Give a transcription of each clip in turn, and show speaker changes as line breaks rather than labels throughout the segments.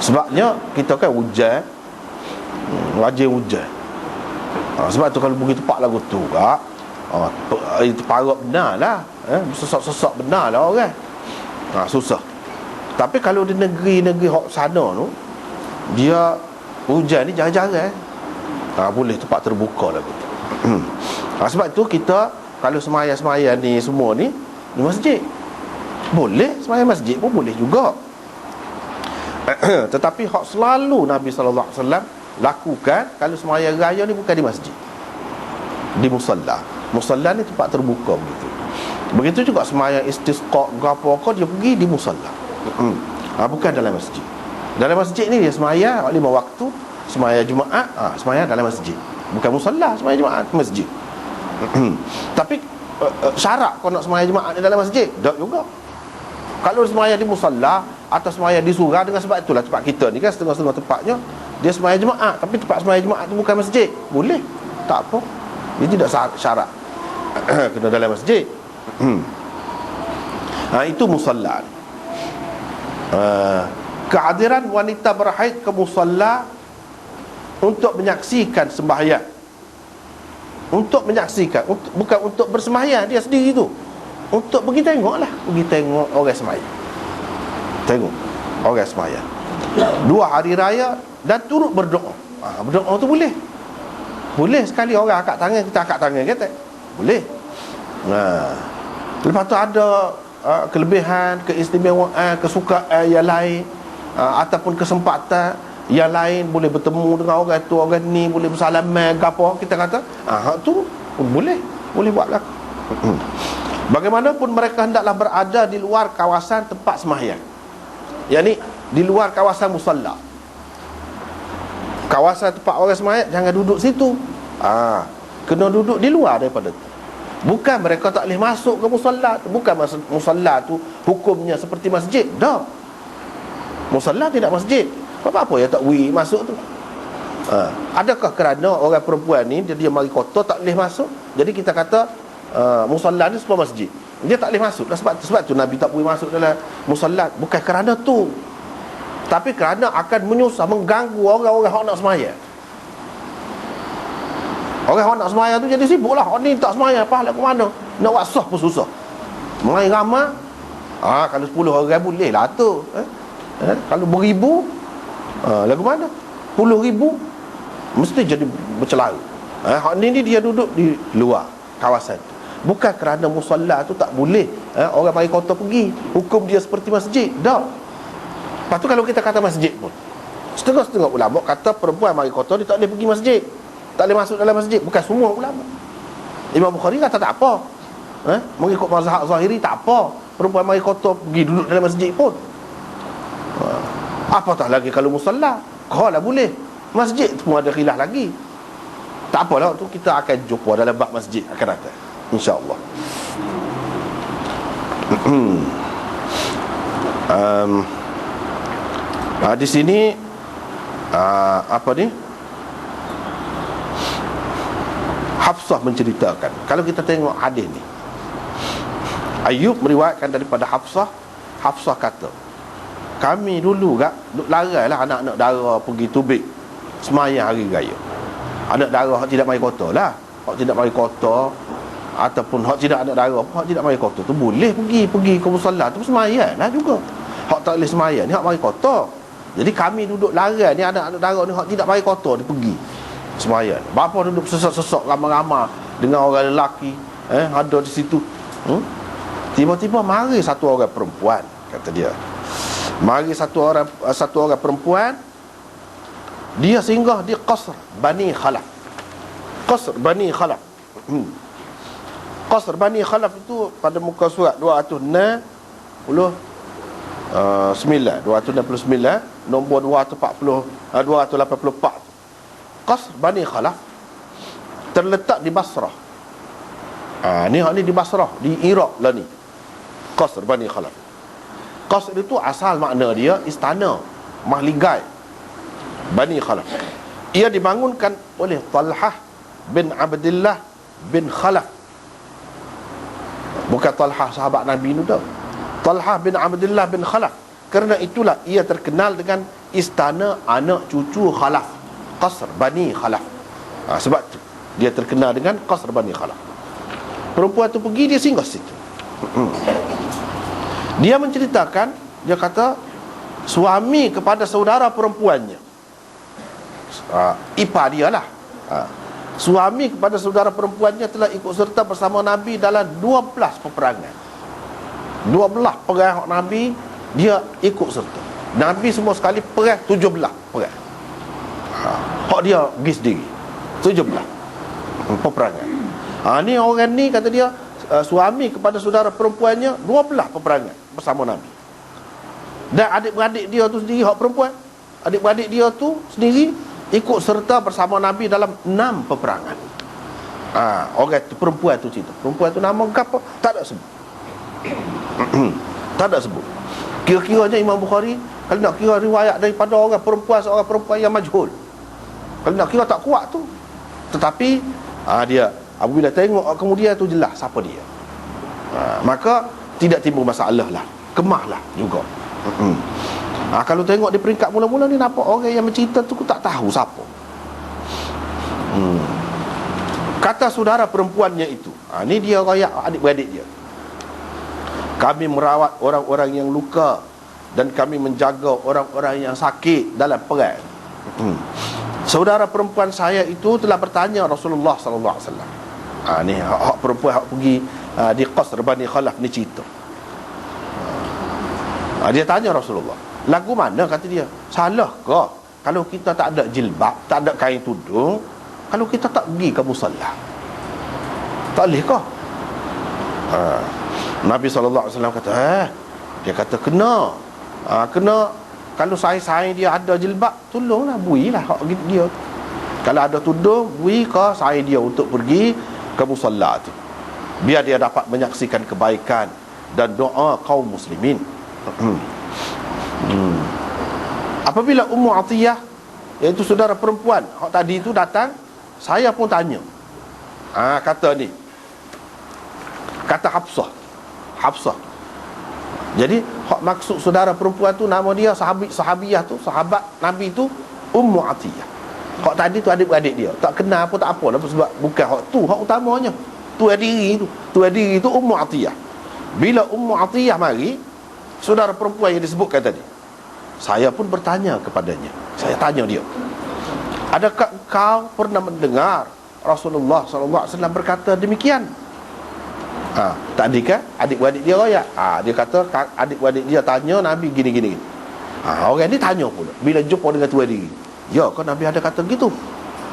Sebabnya kita kan hujan, rajin hujan. Sebab tu kalau pergi tempat lagu tu kak, itu parut benar lah, sesak-sesak benar lah orang. Susah. Tapi kalau di negeri-negeri hok sana tu, dia hujan ni jarang-jarang, boleh tempat terbuka lagu tu. Sebab tu kita kalau semaya-semaya ni semua ni di masjid. Boleh semaya masjid pun boleh juga. Tetapi hak selalu Nabi SAW lakukan kalau semaya raya ni bukan di masjid, di musalla. Musalla ni tempat terbuka begitu. Begitu juga semaya istisqa apa-apa dia pergi di musalla. Bukan dalam masjid. Dalam masjid ni dia semaya 5 waktu, semaya Jumaat, semaya dalam masjid. Bukan musalla, semaya Jumaat masjid. Tapi syarat kau nak semaya Jumaat ni dalam masjid, tak juga. Kalau semaya di musalla atau semaya di surau, dengan sebab itulah tempat kita ni kan setengah-setengah tempatnya dia semaya Jumaat, tapi tempat semaya Jumaat tu bukan masjid, boleh, tak apa. Dia tidak syarat kena dalam masjid. Itu musalla. Kehadiran wanita berhaid ke musalla untuk menyaksikan sembahyang, untuk menyaksikan, bukan untuk bersembahyang dia sendiri tu, untuk pergi tengok lah, pergi tengok orang sembahyang, tengok orang sembahyang 2 hari raya dan turut berdoa. Berdoa tu boleh. Boleh sekali orang angkat tangan, kita angkat tangan kata boleh. Lepas tu ada kelebihan, keistimewaan, kesukaan yang lain, ataupun kesempatan yang lain, boleh bertemu dengan orang tu, orang ni, boleh bersalaman ke apa, kita kata tu boleh buat lah. Bagaimanapun mereka hendaklah berada di luar kawasan tempat sembahyang, yakni di luar kawasan musalla. Kawasan tempat orang sembahyang jangan duduk situ. Kena duduk di luar daripada tu. Bukan mereka tak boleh masuk ke musalla. Bukan musalla tu hukumnya seperti masjid. Dah, musalla tidak masjid. Apa-apa ya tak boleh masuk tu. Adakah kerana orang perempuan ni dia mari kotor tak boleh masuk, jadi kita kata musalla ni sebuah masjid, dia tak boleh masuk? Sebab tu Nabi tak boleh masuk dalam musalla. Bukan kerana tu, tapi kerana akan menyusah, mengganggu orang-orang yang nak sembahyang. Orang yang nak sembahyang tu jadi sibuk lah. Orang ni tak sembahyang, pahala ke mana? Nak buat sah pun susah. Main ramai, kalau 10 orang boleh lah tu. Kalau beribu, lagu mana? 10,000 mesti jadi bercelara. Hak ni dia duduk di luar kawasan tu. Bukan kerana musalla tu tak boleh orang mari kota pergi, hukum dia seperti masjid. Dah. Lepas tu kalau kita kata masjid pun, setengah-setengah ulama kata perempuan mari kota dia tak boleh pergi masjid, tak boleh masuk dalam masjid. Bukan semua ulama. Imam Bukhari kata tak apa, mengikut mazhab Zahiri tak apa perempuan mari kota pergi duduk dalam masjid pun. Apatah lagi kalau musalla, kalau boleh. Masjid pun ada khilaf lagi. Tak apalah, tu kita akan jumpa dalam bab masjid akan datang, insya-Allah. Di sini apa ni? Hafsah menceritakan, kalau kita tengok hadis ni, Ayub meriwayatkan daripada Hafsah. Hafsah kata, kami dulu duk larailah anak-anak dara pergi tubik semayang hari raya. Anak dara hak tidak mari kota lah, hak tidak mari kota, ataupun hak tidak anak dara, hak tidak mari kota tu boleh pergi ke musalla tu semayang lah juga. Hak tak boleh semayang ni hak mari kota. Jadi kami duduk larai ni, anak-anak dara ni hak tidak mari kota dia pergi semayang. Bapa duduk sesak-sesak ramai-ramai dengan orang lelaki, ada di situ. Tiba-tiba mari satu orang perempuan, kata dia. Mari satu orang perempuan, dia singgah di Qasr Bani Khalaf. Qasr Bani Khalaf. Qasr Bani Khalaf itu pada muka surat 269, nombor 284. Qasr Bani Khalaf terletak di Basrah. Ni di Basrah, di Iraq lah ni. Qasr Bani Khalaf. Qasr itu asal makna dia istana, mahligai Bani Khalaf. Ia dibangunkan oleh Talhah bin Abdullah bin Khalaf. Bukan Talhah sahabat Nabi itu dah. Talhah bin Abdullah bin Khalaf. Kerana itulah ia terkenal dengan istana anak cucu Khalaf, Qasr Bani Khalaf. Sebab tu dia terkenal dengan Qasr Bani Khalaf. Perempuan tu pergi, dia singgah situ. Dia menceritakan, dia kata suami kepada saudara perempuannya, ipar dia lah, suami kepada saudara perempuannya telah ikut serta bersama Nabi dalam 12 peperangan. 12 perang Nabi dia ikut serta. Nabi semua sekali perang 17 perang. Hak dia pergi sendiri 17 peperangan. Ni orang ni kata dia, suami kepada saudara perempuannya 12 peperangan bersama Nabi. Dan adik-beradik dia tu sendiri, hak perempuan, adik-beradik dia tu sendiri ikut serta bersama Nabi dalam 6 peperangan. Orang tu, perempuan tu cerita. Perempuan tu nama apa? Tak ada sebut. Tak ada sebut. Kira-kiranya Imam Bukhari kalau nak kira riwayat daripada orang perempuan, seorang perempuan yang majhul, kalau nak kira tak kuat tu. Tetapi dia apabila tengok kemudian tu jelas siapa dia, maka tidak timbul masalah lah, kemah lah juga. Kalau tengok di peringkat mula-mula ni, nampak orang yang mencerita tu tak tahu siapa. Kata saudara perempuannya itu, ni dia royak adik-beradik dia, kami merawat orang-orang yang luka dan kami menjaga orang-orang yang sakit dalam perang. Saudara perempuan saya itu telah bertanya Rasulullah sallallahu alaihi wasallam. Ni hak perempuan hak pergi di Qasr Bani Khalaf ni cerita. Dia tanya Rasulullah, lagu mana, kata dia, salah ke kalau kita tak ada jilbab, tak ada kain tudung, kalau kita tak pergi ke musalla? Tak boleh ke? Nabi SAW kata, dia kata kena. Kena. Kalau saing-saing dia ada jilbab, tolonglah, builah hak dia. Kalau ada tudung, bui ke saing dia untuk pergi ke musalla tu, biar dia dapat menyaksikan kebaikan dan doa kaum muslimin. Apabila Ummu Atiyah, iaitu saudara perempuan hak tadi tu datang, saya pun tanya. Kata ni, kata Hafsah. Jadi hak maksud saudara perempuan tu, nama dia sahabiah tu, sahabat Nabi tu, Ummu Atiyah. Hak tadi tu adik-beradik dia, tak kenal apa tak apa lah, sebab bukan hak tu hak utamanya. Tuan diri tu Ummu Atiyah. Bila Ummu Atiyah mari, saudara perempuan yang disebutkan tadi, saya pun bertanya kepadanya. Saya tanya dia, adakah kau pernah mendengar Rasulullah SAW berkata demikian? Tadi kan adik-beradik dia royak. Dia kata adik-beradik dia tanya Nabi gini. Orang ni tanya pula bila jumpa dengan tuan diri, ya kan Nabi ada kata gitu?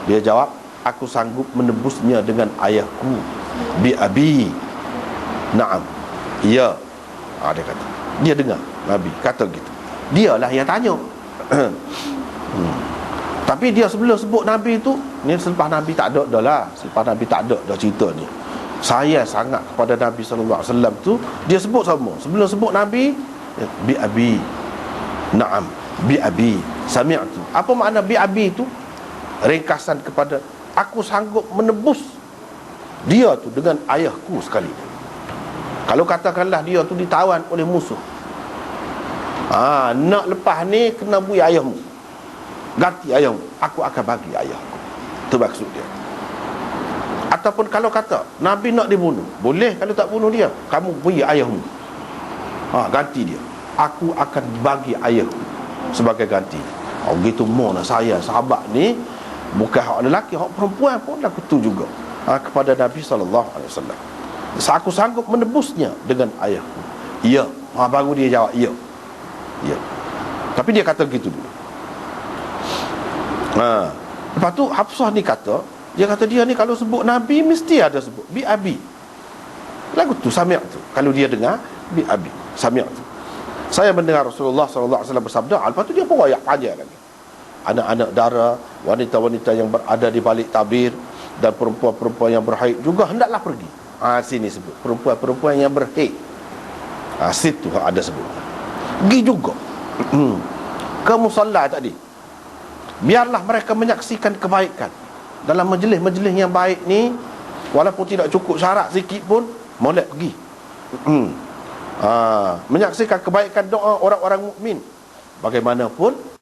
Dia jawab, aku sanggup menebusnya dengan ayahku, bi abi. Naam. Ya. Dia kata, dia dengar Nabi kata gitu. Dialah yang tanya. Tapi dia sebelum sebut Nabi tu, ni selepas Nabi tak ada dah lah. Selepas Nabi tak ada dah cerita ni, saya sangat kepada Nabi SAW tu, dia sebut sama. Sebelum sebut Nabi, bi abi. Naam, bi abi. Sami'tu. Apa makna bi abi tu? Ringkasan kepada aku sanggup menebus dia tu dengan ayahku sekali. Kalau katakanlah dia tu ditawan oleh musuh, nak lepas ni kena bui ayahmu, ganti ayahmu, aku akan bagi ayahku. Itu maksud dia. Ataupun kalau kata Nabi nak dibunuh, boleh kalau tak bunuh dia, kamu bui ayahmu, ganti dia, aku akan bagi ayahku sebagai ganti. Gitu mana saya sahabat ni, bukan hak lelaki, hak perempuan pun laku tu juga kepada Nabi SAW. Aku sanggup menebusnya dengan ayahku. Ya. Baru dia jawab ya. Tapi dia kata gitu dulu. Lepas tu Hafsah ni kata, dia kata dia ni kalau sebut Nabi mesti ada sebut bi abi. Lagu tu sami'tu. Kalau dia dengar bi abi, sami'tu. Saya mendengar Rasulullah SAW bersabda. Lepas tu dia pun royak panjang lagi. Anak-anak dara, wanita-wanita yang berada di balik tabir, dan perempuan-perempuan yang berhaid juga hendaklah pergi. Sini sebut perempuan-perempuan yang berhaid. Situ ada sebut. Pergi juga ke musalla tadi. Biarlah mereka menyaksikan kebaikan. Dalam majlis-majlis yang baik ni, walaupun tidak cukup syarat sikit pun, molek pergi. Menyaksikan kebaikan doa orang-orang mukmin. Bagaimanapun